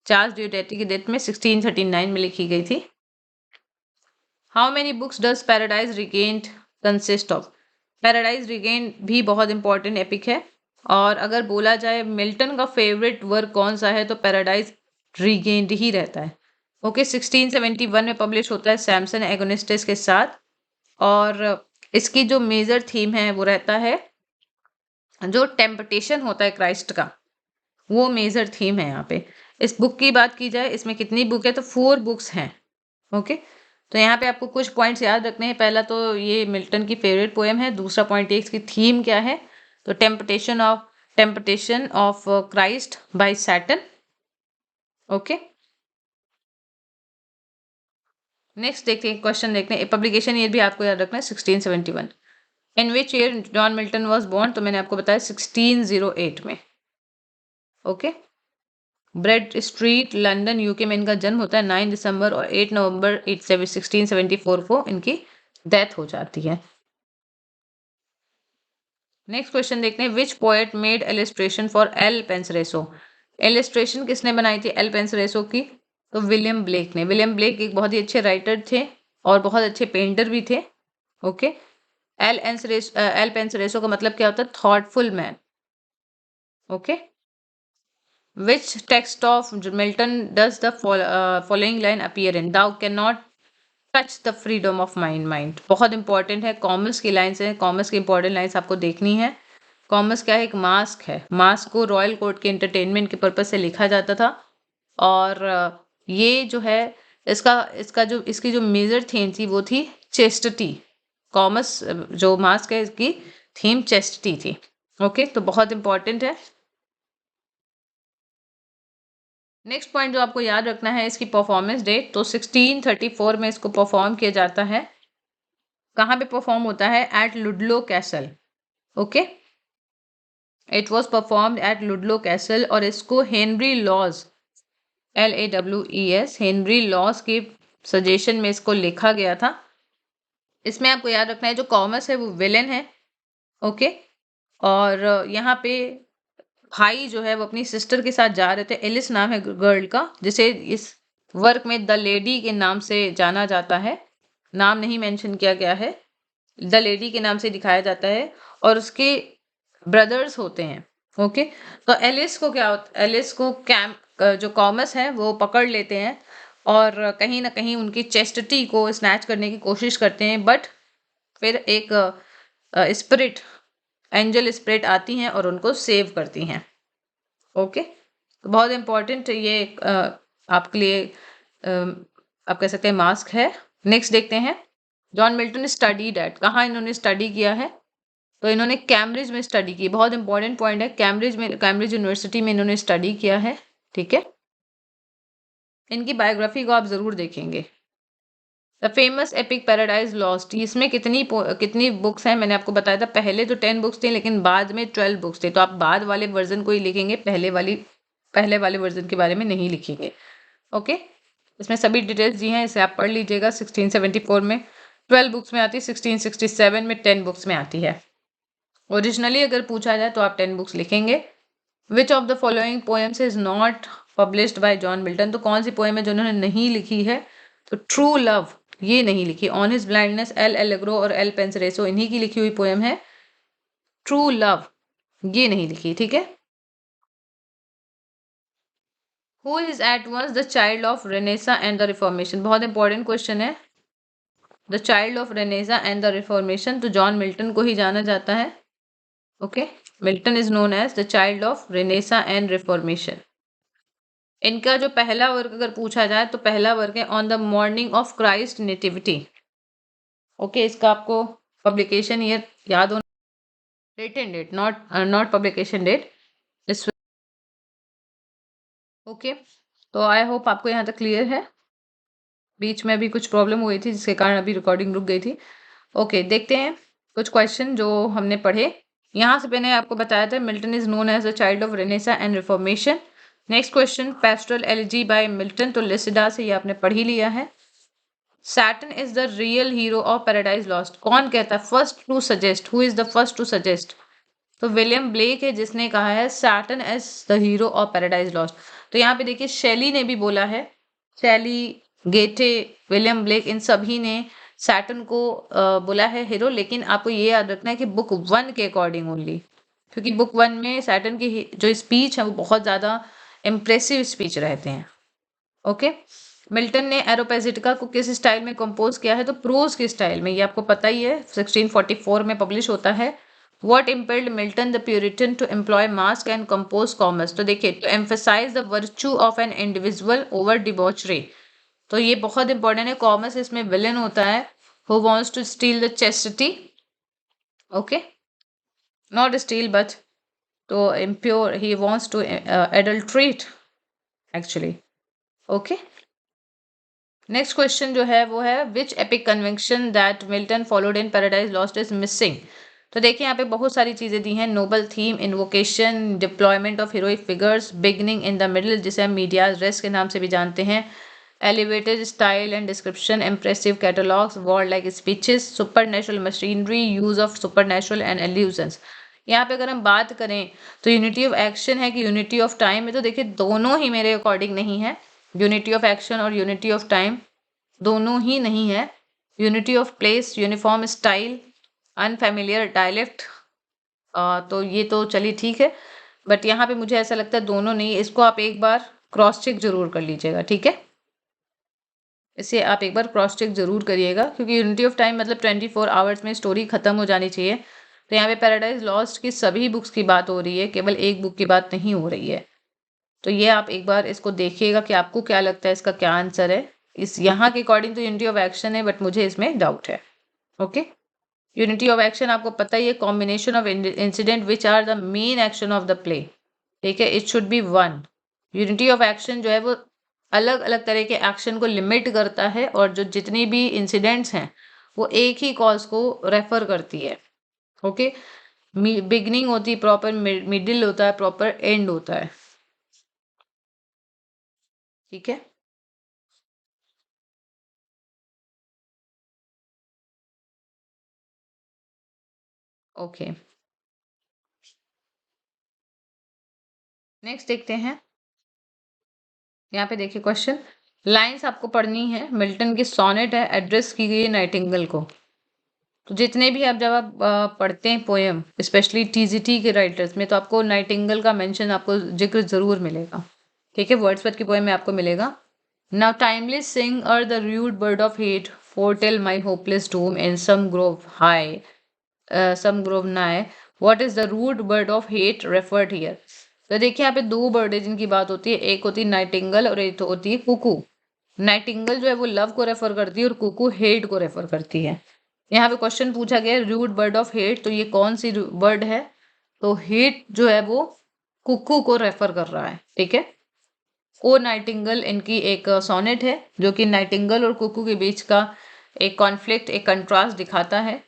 चार्ल्स डियोडेटी की डेथ में 1639 में लिखी गई थी। How many books does paradise regained consist of. Paradise regained भी बहुत इंपॉर्टेंट एपिक है, और अगर बोला जाए मिल्टन का फेवरेट वर्क कौन सा है तो पैराडाइज रिगेन्ड ही रहता है। ओके। 1671 में पब्लिश होता है सैमसन एगोनिस्टिस के साथ, और इसकी जो मेजर थीम है वो रहता है जो टेम्पटेशन होता है क्राइस्ट का, वो मेजर थीम है यहाँ पे। इस बुक की बात की जाए, इसमें कितनी बुक है तो 4 बुक्स हैं। ओके। तो यहाँ पे आपको कुछ पॉइंट्स याद रखने हैं। पहला तो ये मिल्टन की फेवरेट पोएम है। दूसरा पॉइंट ये इसकी थीम क्या है, तो temptation of temptation of Christ by Satan. Okay, next देखते हैं, क्वेश्चन देखते हैं। पब्लिकेशन ईयर भी आपको याद रखना है 1671। In which year John Milton was born, तो मैंने आपको बताया 1608 में। Okay, Bread Street London UK में इनका जन्म होता है 9 दिसंबर, और 8 नवंबर 1674 को इनकी डेथ हो जाती है। नेक्स्ट क्वेश्चन देखते हैं, which poet made illustration for Il Penseroso. Illustration किसने बनाई थी एल पेंसरेसो की, तो विलियम ब्लेक ने। विलियम ब्लेक एक बहुत ही अच्छे राइटर थे और बहुत अच्छे पेंटर भी थे। ओके, एल पेंसरेसो का मतलब क्या होता है, thoughtful man. Okay, which text of Milton does the following line appear in? Thou cannot touch the freedom of mind. बहुत इंपॉर्टेंट है, कॉमर्स की लाइन्स है, कॉमर्स की इंपॉर्टेंट लाइन्स आपको देखनी है। कॉमर्स क्या है, एक मास्क है। मास्क को रॉयल कोर्ट के एंटरटेनमेंट के पर्पज से लिखा जाता था, और ये जो है इसकी जो मेजर थीम थी वो थी चेस्टिटी। कॉमर्स जो मास्क है इसकी थीम चेस्टिटी थी। ओके, तो बहुत इंपॉर्टेंट है। नेक्स्ट पॉइंट जो आपको याद रखना है, इसकी परफॉर्मेंस डेट, तो 1634 में इसको परफॉर्म किया जाता है। कहाँ पे परफॉर्म होता है, at Ludlow Castle. Okay, it was performed at Ludlow Castle, और इसको Henry Lawes, LAWES, Henry Lawes के सजेशन में इसको लिखा गया था। इसमें आपको याद रखना है जो कॉमर्स है वो विलेन है। ओके, और यहाँ पे भाई जो है वो अपनी सिस्टर के साथ जा रहे थे। एलिस नाम है गर्ल का, जिसे इस वर्क में द लेडी के नाम से जाना जाता है। नाम नहीं मेंशन किया गया है, द लेडी के नाम से दिखाया जाता है, और उसके ब्रदर्स होते हैं। ओके, तो एलिस को क्या होता, एलिस को जो कॉमर्स है वो पकड़ लेते हैं, और कहीं ना कहीं उनकी चेस्टिटी को स्नैच करने की कोशिश करते हैं, बट फिर एक स्पिरिट, एंजल स्पिरिट आती हैं और उनको सेव करती हैं। ओके, तो बहुत इंपॉर्टेंट ये आपके लिए आप कह सकते हैं मास्क है। नेक्स्ट देखते हैं, जॉन मिल्टन स्टडीड एट, कहाँ इन्होंने स्टडी किया है, तो इन्होंने कैम्ब्रिज में स्टडी की। बहुत इंपॉर्टेंट पॉइंट है, कैम्ब्रिज यूनिवर्सिटी में इन्होंने स्टडी किया है। ठीक है, इनकी बायोग्राफी को आप जरूर देखेंगे। The famous epic paradise lost, इसमें कितनी बुक्स हैं, मैंने आपको बताया था पहले तो 10 बुक्स थी, लेकिन बाद में 12 बुक्स थे, तो आप बाद वाले वर्जन को ही लिखेंगे, पहले वाले वर्जन के बारे में नहीं लिखेंगे। ओके, इसमें सभी डिटेल्स दी हैं, इसे आप पढ़ लीजिएगा। 1674 में 12 बुक्स में आती है, 1667 में 10 बुक्स में आती है। ओरिजिनली अगर पूछा जाए तो आप 10 बुक्स लिखेंगे। विच of the following poems is not published by John Milton, तो कौन सी पोएम है जो उन्होंने नहीं लिखी है, तो ट्रू लव ये नहीं लिखी। On his blindness, L allegro और एल पेंसरेसो इन्हीं की लिखी हुई पोएम है। ट्रू लव ये नहीं लिखी। ठीक है, who is at once the child of Renaissance and the Reformation, बहुत इंपॉर्टेंट क्वेश्चन है। The child of Renaissance and the Reformation, तो जॉन मिल्टन को ही जाना जाता है। Okay, Milton is known as the child of Renaissance and Reformation. इनका जो पहला वर्क अगर पूछा जाए तो पहला वर्क है on the morning of Christ nativity. Okay, इसका आपको पब्लिकेशन ईयर याद होना, written date, not publication date. इस ओके, तो आई होप आपको यहाँ तक क्लियर है। बीच में अभी कुछ प्रॉब्लम हुई थी जिसके कारण अभी रिकॉर्डिंग रुक गई थी। ओके, देखते हैं कुछ क्वेश्चन जो हमने पढ़े। यहाँ से मैंने आपको बताया था Milton is known as the child of Renaissance and Reformation. Next question, pastoral elegy by Milton, तो लिसिडा से ये आपने पढ़ ही लिया है। Satan is the real hero of Paradise Lost, कौन कहता है, first to suggest, who is the first to suggest, तो विलियम ब्लेक है जिसने कहा है Satan as the hero of Paradise Lost. तो यहाँ पे देखिए शेली ने भी बोला है, शेली, गेटे, विलियम ब्लेक, इन सभी ने सैटर्न को बोला है हीरो, लेकिन आपको ये याद रखना है कि बुक 1 के अकॉर्डिंग ओनली, क्योंकि बुक 1 में सैटर्न की जो स्पीच है वो बहुत ज़्यादा इम्प्रेसिव स्पीच रहते हैं। ओके, मिल्टन ने एरोपेजिटिका को किस स्टाइल में कंपोज किया है, तो प्रोज के स्टाइल में, ये आपको पता ही है, 1644 में पब्लिश होता है। What impelled Milton the Puritan to employ mask and compose commerce, तो देखिए, to emphasize the virtue of an individual over debauchery, तो ये बहुत इंपॉर्टेंट है। कॉमर्स इसमें विलन होता है, who wants to steal the chastity, okay, not steal but तो इम्प्योर, ही wants to adulterate actually. Okay, next question जो है वो है which epic convention that Milton followed in Paradise Lost is missing. तो देखिए यहाँ पे बहुत सारी चीजें दी हैं, noble theme, invocation, deployment of heroic figures, beginning in the middle जिसे हम मीडिया रेस्ट के नाम से भी जानते हैं, elevated style and description, impressive catalogues, word like speeches, super natural machinery, use of super natural and illusions. यहाँ पे अगर हम बात करें तो यूनिटी ऑफ एक्शन है कि यूनिटी ऑफ टाइम है, तो देखिए दोनों ही मेरे अकॉर्डिंग नहीं है। यूनिटी ऑफ एक्शन और यूनिटी ऑफ टाइम दोनों ही नहीं है। Unity of place, uniform style, unfamiliar dialect, तो ये तो चलिए ठीक है, बट यहाँ पे मुझे ऐसा लगता है दोनों नहीं। इसको आप एक बार क्रॉस चेक जरूर कर लीजिएगा, ठीक है, इसे आप एक बार क्रॉस चेक जरूर करिएगा, क्योंकि यूनिटी ऑफ टाइम मतलब 24 आवर्स में स्टोरी खत्म हो जानी चाहिए। तो यहाँ पे पैराडाइज लॉस्ट की सभी बुक्स की बात हो रही है, केवल एक बुक की बात नहीं हो रही है। तो ये आप एक बार इसको देखिएगा कि आपको क्या लगता है इसका क्या आंसर है। इस यहाँ के अकॉर्डिंग तो यूनिटी ऑफ एक्शन है, बट मुझे इसमें डाउट है। ओके, यूनिटी ऑफ एक्शन आपको पता ही है, combination of incident which are the main action of the play, ठीक है, it should be one. Unity of action जो है वो अलग अलग तरह के एक्शन को लिमिट करता है, और जो जितनी भी इंसिडेंट्स हैं वो एक ही कॉज को रेफर करती है। ओके, बिगनिंग होती है प्रॉपर, मिडिल होता है प्रॉपर, एंड होता है, ठीक है। ओके, नेक्स्ट देखते हैं। यहाँ पे देखिए क्वेश्चन, लाइंस आपको पढ़नी है, मिल्टन की सोनेट है, एड्रेस की गई है नाइटिंगेल को। तो जितने भी आप जब आप पढ़ते हैं पोएम, स्पेशली टीजीटी के राइटर्स में, तो आपको नाइटिंगेल का मेंशन, आपको जिक्र जरूर मिलेगा, ठीक है, वर्ड्सवर्थ की पोएम में आपको मिलेगा। नाउ टाइमली सिंग और the rude bird of hate foretell my hopeless doom in some grove high, some grove nigh, what is the rude bird of hate referred here। तो देखिए यहाँ पे दो बर्ड है जिनकी बात होती है, एक होती है नाइटिंगल और एक होती है कुकू। नाइटिंगल जो है वो लव को रेफर करती है और कुकू हेट को रेफर करती है। यहाँ पे क्वेश्चन पूछा गया रूड बर्ड ऑफ हेट, तो ये कौन सी बर्ड है, तो हेट जो है वो कुकू को रेफर कर रहा है, ठीक है। ओ नाइटिंगल इनकी एक सोनेट है जो कि नाइटिंगल और कुकू के बीच का एक कॉन्फ्लिक्ट, एक कंट्रास्ट दिखाता है।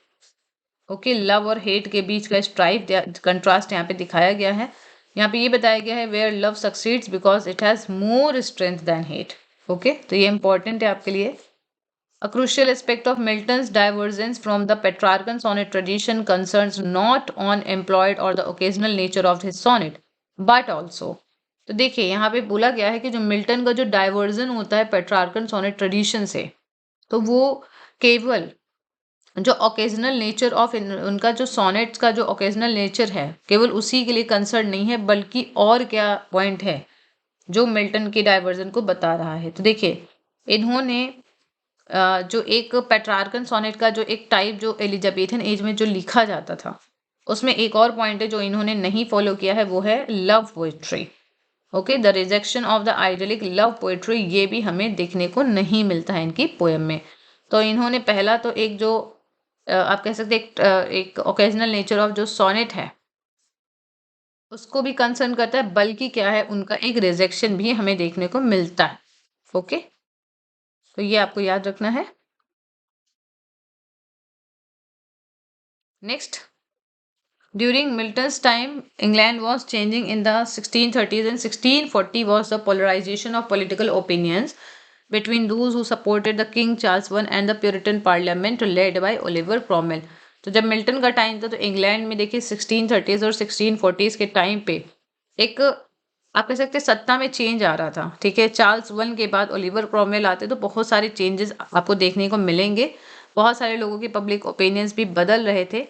ओके, लव और हेट के बीच का स्ट्राइफ कंट्रास्ट यहाँ पे दिखाया गया है। यहाँ पे ये बताया गया है where love succeeds because it has more strength than hate. Okay, तो ये इंपॉर्टेंट है आपके लिए। A crucial aspect of Milton's divergence from the Petrarchan sonnet tradition concerns not on employed or the occasional nature of his sonnet, but also। तो देखिए यहाँ पे बोला गया है कि जो मिल्टन का जो डाइवर्जन होता है पेट्रार्कन सोनेट ट्रेडिशन से, तो वो केवल जो ओकेजनल नेचर ऑफ उनका जो सोनेट्स का जो ओकेजनल नेचर है केवल उसी के लिए कंसर्न नहीं है, बल्कि और क्या पॉइंट है जो मिल्टन की डाइवर्जन को बता रहा है। तो देखिए इन्होंने जो एक पेट्रार्कन सोनेट का जो एक टाइप जो एलिजाबेथन एज में जो लिखा जाता था, उसमें एक और पॉइंट है जो इन्होंने नहीं फॉलो किया है, वो है love poetry. Okay, the rejection of the idyllic love poetry, ये भी हमें देखने को नहीं मिलता है इनकी पोएम में। तो इन्होंने पहला तो एक जो आप कह सकते एक ओकेजनल नेचर ऑफ जो सोनेट है उसको भी कंसर्न करता है, बल्कि क्या है उनका एक रिजेक्शन भी हमें देखने को मिलता है। ओके, तो ये आपको याद रखना है। Next, during Milton's time, England was changing in the 1630s, and 1640 was the polarization of political opinions between those who supported the King Charles I and the Puritan Parliament led by Oliver Cromwell। तो जब मिल्टन का टाइम था तो इंग्लैंड में देखिए 1630s और 1640s के टाइम पे एक आप कह सकते हैं सत्ता में चेंज आ रहा था, ठीक है। चार्ल्स वन के बाद ओलिवर क्रोमवेल आते तो बहुत सारे चेंजेस आपको देखने को मिलेंगे, बहुत सारे लोगों की पब्लिक ओपिनियंस भी बदल रहे थे,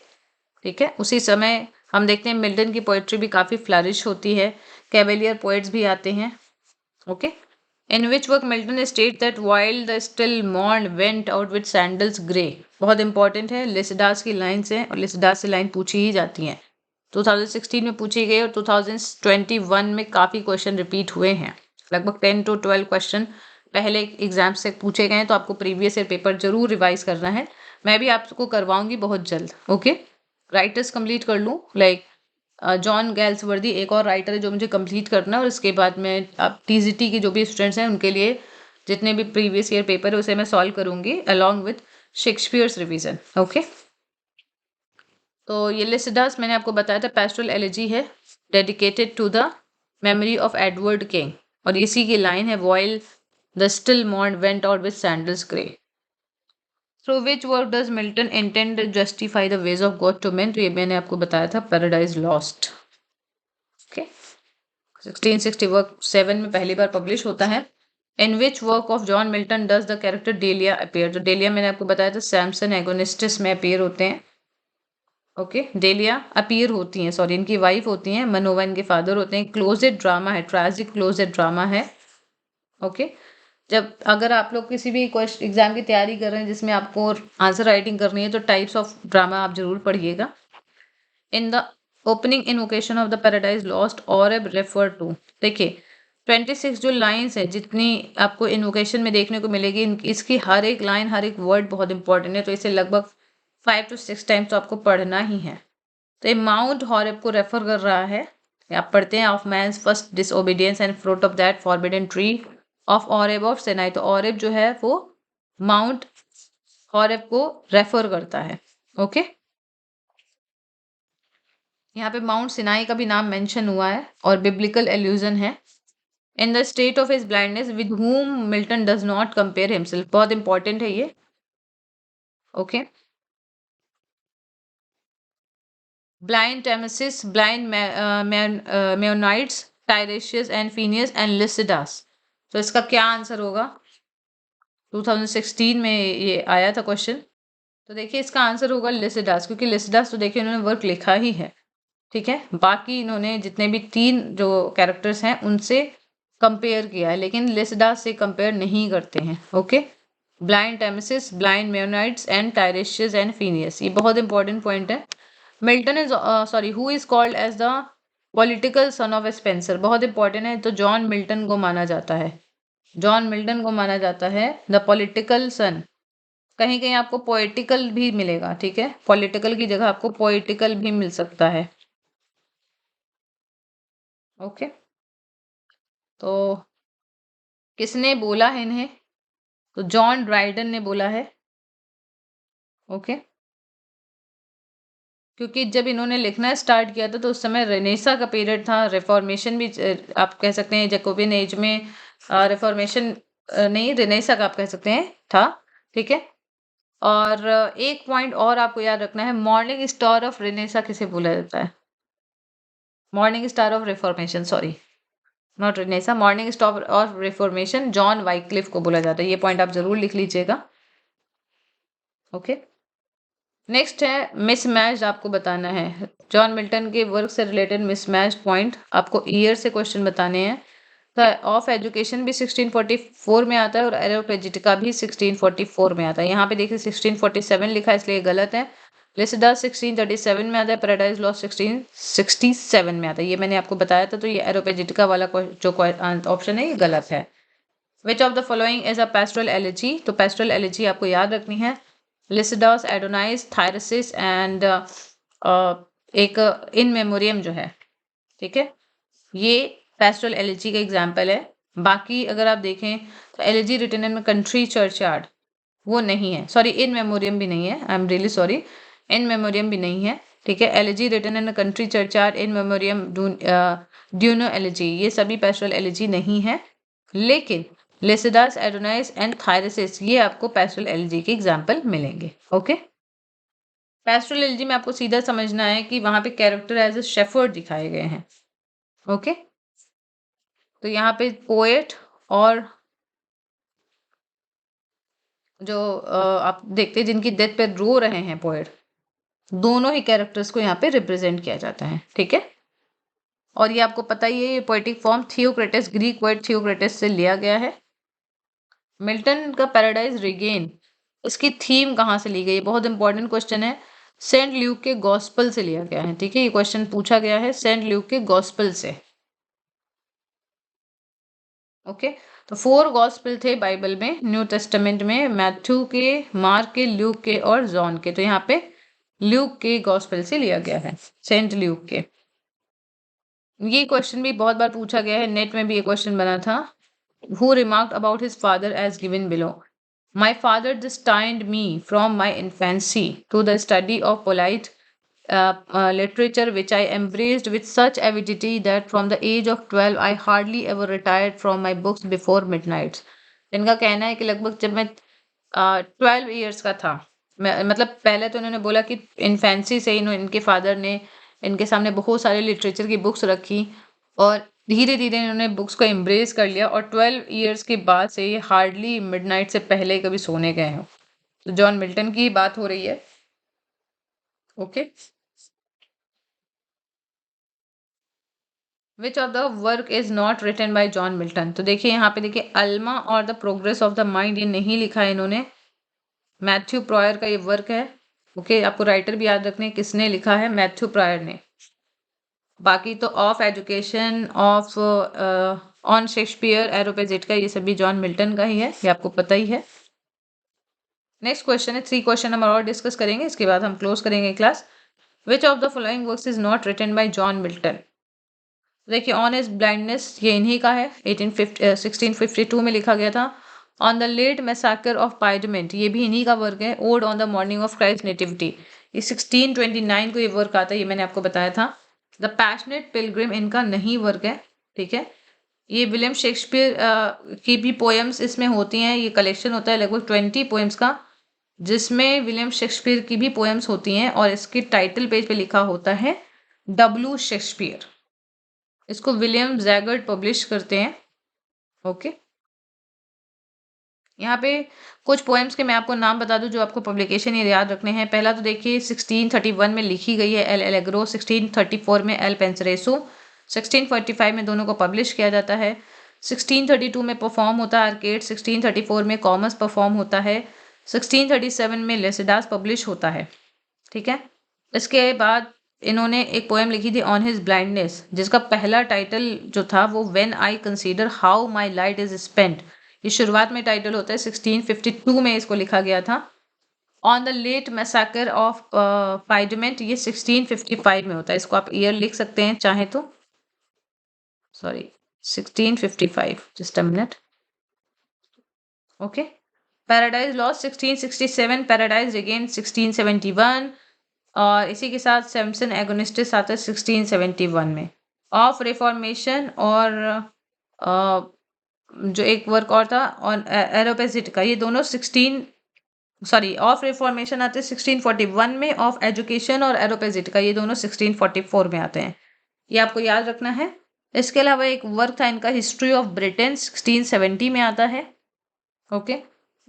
ठीक है। उसी समय हम देखते हैं मिल्टन की पोएट्री भी काफ़ी फ्लरिश होती है, कैवेलियर पोएट्स भी आते हैं। Okay, in which work Milton state that while the still morn went out with sandals grey, बहुत इंपॉर्टेंट है, लिसिडास की लाइन्स हैं और लिसिडास से लाइन पूछी ही जाती हैं। 2016 में पूछी गई और 2021 में काफ़ी क्वेश्चन रिपीट हुए हैं, लगभग 10 to 12 क्वेश्चन पहले एग्जाम से पूछे गए हैं। तो आपको प्रीवियस ईयर पेपर जरूर रिवाइज करना है, मैं भी आपको करवाऊंगी बहुत जल्द। ओके, राइटर्स कंप्लीट कर लूँ, लाइक जॉन गैल्सवर्दी एक और राइटर है जो मुझे कंप्लीट करना है, और इसके बाद में आप टीजीटी के जो भी स्टूडेंट्स हैं उनके लिए जितने भी प्रीवियस ईयर पेपर है उसे मैं सॉल्व करूंगी along with Shakespeare's revision. Okay, तो ये लिसिडास मैंने आपको बताया था पेस्टोरल एलिजी है dedicated to the memory of Edward King, और इसी की लाइन है while the still morn went out with sandals grey. Through which work does Milton intend justify the ways of God to men, तो ये मैंने आपको बताया था पैराडाइज लॉस्ट। ओके, 1667 में पहली बार पब्लिश होता है। In which work of John Milton does the character Delia appear, तो डेलिया मैंने आपको बताया था सैमसन एगोनिस्टिस में अपीयर होते हैं। ओके, डेलिया अपीयर होती हैं, सॉरी इनकी वाइफ होती हैं, मनोवा इनके फादर होते हैं। क्लोजेड ड्रामा है, ट्रेजिक क्लोजेड ड्रामा है। ओके, जब अगर आप लोग किसी भी क्वेश्चन एग्जाम की तैयारी कर रहे हैं जिसमें आपको आंसर राइटिंग करनी है तो टाइप्स ऑफ ड्रामा आप जरूर पढ़िएगा। In the opening invocation of the paradise lost और रेफर टू, देखिए 26 जो लाइंस है जितनी आपको इनवोकेशन में देखने को मिलेगी, इसकी हर एक लाइन हर एक वर्ड बहुत इंपॉर्टेंट है, तो इसे लगभग 5 to 6 टाइम्स तो आपको पढ़ना ही है। तो ये माउंट हॉरेब को रेफर कर रहा है, आप पढ़ते हैं of man's first disobedience and fruit of that forbidden tree of Oreb of Sinai, तो ऑरेब जो है वो माउंट हॉरेब को रेफर करता है। ओके, यहाँ पे माउंट सिनाई का भी नाम मेंशन हुआ है और बिब्लिकल एल्यूजन है। In the state of his blindness with whom Milton does not compare himself, बहुत इंपॉर्टेंट है ये। Okay, blind Tamesis, blind Meonites, Tiresias and Phineas and Lycidas, तो इसका क्या आंसर होगा? 2016 में ये आया था क्वेश्चन, तो देखिए इसका आंसर होगा लिसिडास, क्योंकि लिसिडास तो देखिए इन्होंने वर्क लिखा ही है। ठीक है, बाकी इन्होंने जितने भी 3 जो कैरेक्टर्स हैं उनसे कंपेयर किया है, लेकिन लिसिडास से कंपेयर नहीं करते हैं। Okay, blind Thamyris, blind Maeonides and Tiresias and Phineus, ये बहुत इंपॉर्टेंट पॉइंट है। Milton is sorry who is called as the political son of Spenser, बहुत इंपॉर्टेंट है, तो जॉन मिल्टन को माना जाता है, जॉन मिल्टन को माना जाता है द पॉलिटिकल सन। कहीं कहीं आपको पोएटिकल भी मिलेगा, ठीक है, पॉलिटिकल की जगह आपको पोएटिकल भी मिल सकता है। ओके, तो किसने बोला है इन्हें? तो जॉन ड्राइडन ने बोला है। ओके, क्योंकि जब इन्होंने लिखना स्टार्ट किया था तो उस समय रेनेसा का पीरियड था, रिफॉर्मेशन भी आप कह सकते हैं, जैकोबियन एज में रिफॉर्मेशन नहीं, रेनेसा का आप कह सकते हैं था। ठीक है, और एक पॉइंट और आपको याद रखना है, मॉर्निंग स्टार ऑफ रेनेसा किसे बोला जाता है? Morning star of reformation, sorry not Renaissance, morning star of reformation John Wycliffe को बोला जाता है, ये पॉइंट आप जरूर लिख लीजिएगा। ओके, नेक्स्ट है मिसमैच, आपको बताना है जॉन मिल्टन के वर्क से रिलेटेड मिसमैच पॉइंट, आपको ईयर से क्वेश्चन बताने हैं। तो ऑफ एजुकेशन भी 1644 में आता है और एरोपेजिटिका भी 1644 में आता है। यहाँ पे देखिए 1647 लिखा है इसलिए गलत है। लिसिडास 1637 में आता है, पैराडाइज लॉस्ट 1667 में आता है, ये मैंने आपको बताया था, तो ये एरोपेजिटिका वाला जो ऑप्शन है ये गलत है। Which of the following is a pastoral elegy, तो पेस्टोरल एलिजी आपको याद रखनी है लिसिडास, एडोनाइस, थायरसिस एंड एक इन मेमोरियम जो है, ठीक है, ये पेस्टोरल एलिजी का एग्जाम्पल है। बाकी अगर आप देखें तो elegy written in country churchyard वो नहीं है, सॉरी इन मेमोरियम भी नहीं है, I am really sorry, In Memoriam भी नहीं है। ठीक है, elegy written in country churchyard, In Memoriam, ड्यूनो एलिजी, ये सभी पेस्टोरल एलिजी नहीं है, लेकिन लिसिडास, एडोनाइस एंड थायरसिस ये आपको पेस्टोरल एलिजी के एग्जाम्पल मिलेंगे। ओके, पेस्टोरल एलिजी में आपको सीधा समझना है कि वहां पे कैरेक्टर एज ए शेफर्ड दिखाए गए हैं। ओके, तो यहाँ पे पोएट और जो आप देखते हैं जिनकी डेथ पे रो रहे हैं पोएट, दोनों ही कैरेक्टर्स को यहाँ पे रिप्रेजेंट किया जाता है। ठीक है, और ये आपको पता ही है ये पोएटिक फॉर्म थियोक्रेटस, ग्रीक वर्ड थियोक्रेटस से लिया गया है। मिल्टन का पैराडाइज रिगेन, इसकी थीम कहाँ से ली गई? बहुत इंपॉर्टेंट क्वेश्चन है, सेंट ल्यूक के गॉस्पल से लिया गया है। ठीक है, ये क्वेश्चन पूछा गया है सेंट ल्यूक के गॉस्पल से। ओके, तो 4 गॉस्पेल थे बाइबल में, न्यू टेस्टामेंट में, मैथ्यू के, मार्क के, ल्यूक के और जॉन के, तो यहाँ पे ल्यूक के गॉस्पेल से लिया गया है, सेंट ल्यूक के। ये क्वेश्चन भी बहुत बार पूछा गया है, नेट में भी ये क्वेश्चन बना था। Who remarked about his father as given below. My father destined me from my infancy to the study of polite literature, which I embraced with such avidity that from the age of 12 I hardly ever retired from my books before midnight. इनका कहना है कि लगभग जब मैं 12 ईयर्स का था, मतलब पहले तो इन्होंने बोला कि इन्फेंसी से इनके फादर ने इनके सामने बहुत सारे लिटरेचर की बुक्स रखी और धीरे धीरे इन्होंने बुक्स को एम्ब्रेस कर लिया और 12 ईयर्स के बाद से ये हार्डली मिडनाइट से पहले कभी सोने गए हो। तो जॉन मिल्टन की बात हो रही है। Okay, which of the work is not written by John Milton. तो देखिए यहाँ पे देखिए अल्मा और the progress of the mind, ये नहीं लिखा है इन्होंने। मैथ्यू प्रॉयर का ये वर्क है। ओके, आपको राइटर भी याद रखने किसने लिखा है, मैथ्यू प्रॉयर ने। बाकी तो of education, of on Shakespeare, Areopagitica का, ये सभी जॉन मिल्टन का ही है, ये आपको पता ही है। नेक्स्ट क्वेश्चन है, 3 क्वेश्चन हम और डिस्कस करेंगे, इसके बाद हम क्लोज करेंगे class. Which of the following works is not written by John Milton. देखिए ऑन इज ब्लाइंडनेस, ये इन्हीं का है, 1652 में लिखा गया था। On the late massacre of parliament, ये भी इन्हीं का वर्क है। Ode on the morning of Christ nativity, ये 1629 को ये वर्क आता है, ये मैंने आपको बताया था। द पैशनेट पिलग्रिम इनका नहीं वर्क है, ठीक है। ये विलियम शेक्सपियर की भी पोएम्स इसमें होती हैं, ये कलेक्शन होता है लगभग 20 पोएम्स का, जिसमें विलियम शेक्सपियर की भी पोएम्स होती हैं और इसके टाइटल पेज पे लिखा होता है डब्ल्यू शेक्सपियर। इसको विलियम जैगर्ट पब्लिश करते हैं। ओके, यहाँ पे कुछ पोएम्स के मैं आपको नाम बता दूं जो आपको पब्लिकेशन ये याद रखने हैं। पहला तो देखिए 1631 में लिखी गई है एल एलेग्रो, 1634 में एल पेंसरेसो, 1645 में दोनों को पब्लिश किया जाता है। 1632 में परफॉर्म होता है आर्केड, 1634 में कॉमर्स परफॉर्म होता है, 1637 में लेसिडास पब्लिश होता है, ठीक है। इसके बाद इन्होंने एक पोएम लिखी थी ऑन हिज ब्लाइंडनेस, जिसका पहला टाइटल जो था वो when I consider how my light is spent, ये शुरुआत में टाइटल होता है, 1652 में इसको लिखा गया था। On the late massacre of parliament, ये 1655 में होता है, इसको आप ईयर लिख सकते हैं चाहे तो, sorry 1655, just a minute. Okay, paradise lost 1667, paradise regain 1671, और इसी के साथ सैमसन एगोनिस्टिस आता है 1671 में। ऑफ रिफॉर्मेशन और जो एक वर्क और था ऑन एरोपेसिट का, ये दोनों ऑफ रिफॉर्मेशन आते हैं 1641 में, ऑफ एजुकेशन और एरोपेसिट का ये दोनों 1644 में आते हैं, ये आपको याद रखना है। इसके अलावा एक वर्क था इनका हिस्ट्री ऑफ ब्रिटेन, 1670 में आता है। Okay,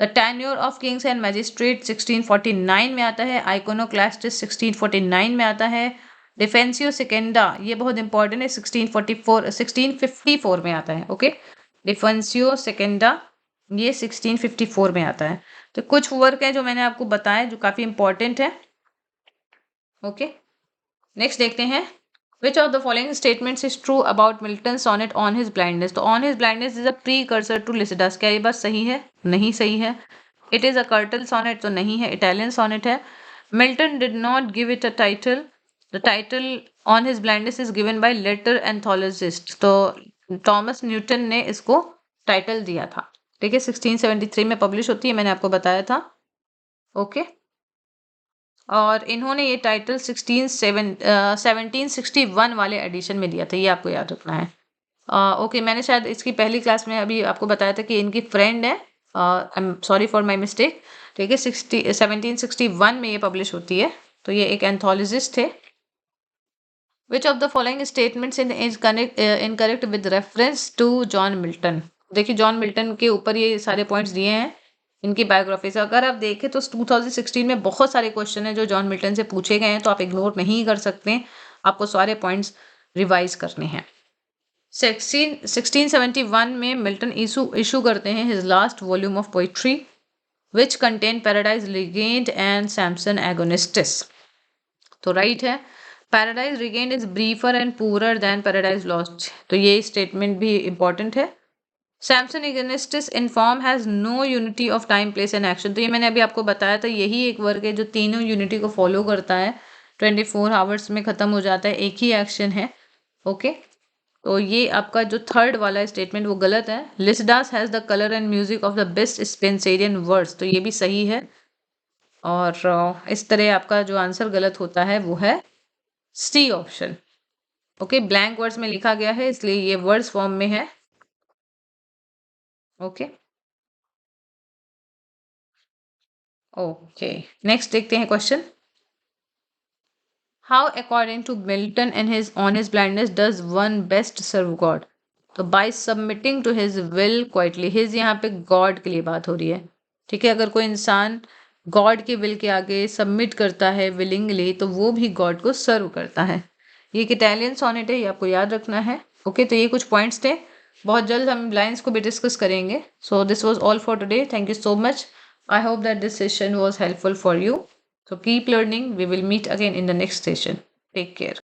the tenure of Kings and magistrate 1649 में आता है। आइकोनोक्लास्टिस 1649 में आता है। डिफेंसियो सेकेंडा, ये बहुत इंपॉर्टेंट है, 1654 में आता है। ओके, डिफेंसियो सेकेंडा ये 1654 में आता है। तो कुछ वर्क है जो मैंने आपको बताया जो काफी इंपॉर्टेंट है। ओके, नेक्स्ट देखते हैं, which of the following statements is true about Milton's sonnet on his blindness। तो on his blindness is a precursor to Lycidas, क्या ये बात सही है? नहीं सही है। It is a curtal sonnet, तो नहीं है, Italian sonnet है। Milton did not give it a title, the title on his blindness is given by later anthologist, तो थॉमस न्यूटन ने इसको टाइटल दिया था, ठीक है। 1673 में पब्लिश होती है, मैंने आपको बताया था। ओके, और इन्होंने ये टाइटल 1761 वाले एडिशन में दिया था, ये आपको याद रखना है। ओके, मैंने शायद इसकी पहली क्लास में अभी आपको बताया था कि इनकी फ्रेंड है, I am sorry for my mistake, ठीक है। 1761 में ये पब्लिश होती है, तो ये एक एंथोलॉजिस्ट थे। Which of the following statements incorrect with reference to John Milton. देखिए जॉन मिल्टन के ऊपर ये सारे पॉइंट्स दिए हैं इनकी बायोग्राफी से। अगर आप देखें तो 2016 में बहुत सारे क्वेश्चन हैं जो जॉन मिल्टन से पूछे गए हैं, तो आप इग्नोर नहीं कर सकते, आपको सारे पॉइंट्स रिवाइज करने हैं। 1671 में मिल्टन इशू करते हैं his last volume of poetry which contain Paradise Regained and Samson Agonistes, तो राइट है। Paradise Regained is briefer and poorer than Paradise Lost, तो ये स्टेटमेंट भी इंपॉर्टेंट है। Samson Agonistes in form has no unity of time place and action, तो ये मैंने अभी आपको बताया था, यही एक वर्ग है जो तीनों यूनिटी को फॉलो करता है, 24 आवर्स में खत्म हो जाता है, एक ही एक्शन है। ओके, तो ये आपका जो थर्ड वाला स्टेटमेंट वो गलत है। Lycidas has the colour and music of the best Spencerian words, तो ये भी सही है। और इस तरह आपका जो आंसर गलत होता है वो है C option. Okay, blank words में लिखा गया है इसलिए ये वर्ड्स फॉर्म में है। ओके ओके, नेक्स्ट देखते हैं question. How according to Milton and his on his blindness does one best serve God? तो by submitting to his will quietly, his यहाँ पे गॉड के लिए बात हो रही है। ठीक है, अगर कोई इंसान गॉड के विल के आगे सबमिट करता है विलिंगली तो वो भी गॉड को सर्व करता है। ये एक इटालियन सोनेट है, ये आपको याद रखना है। ओके, तो ये कुछ पॉइंट्स थे। बहुत जल्द हम लाइन्स को भी डिस्कस करेंगे। So this was all for today, thank you so much. I hope that this session was helpful for you. So keep learning. We will meet again in the next session. Take care.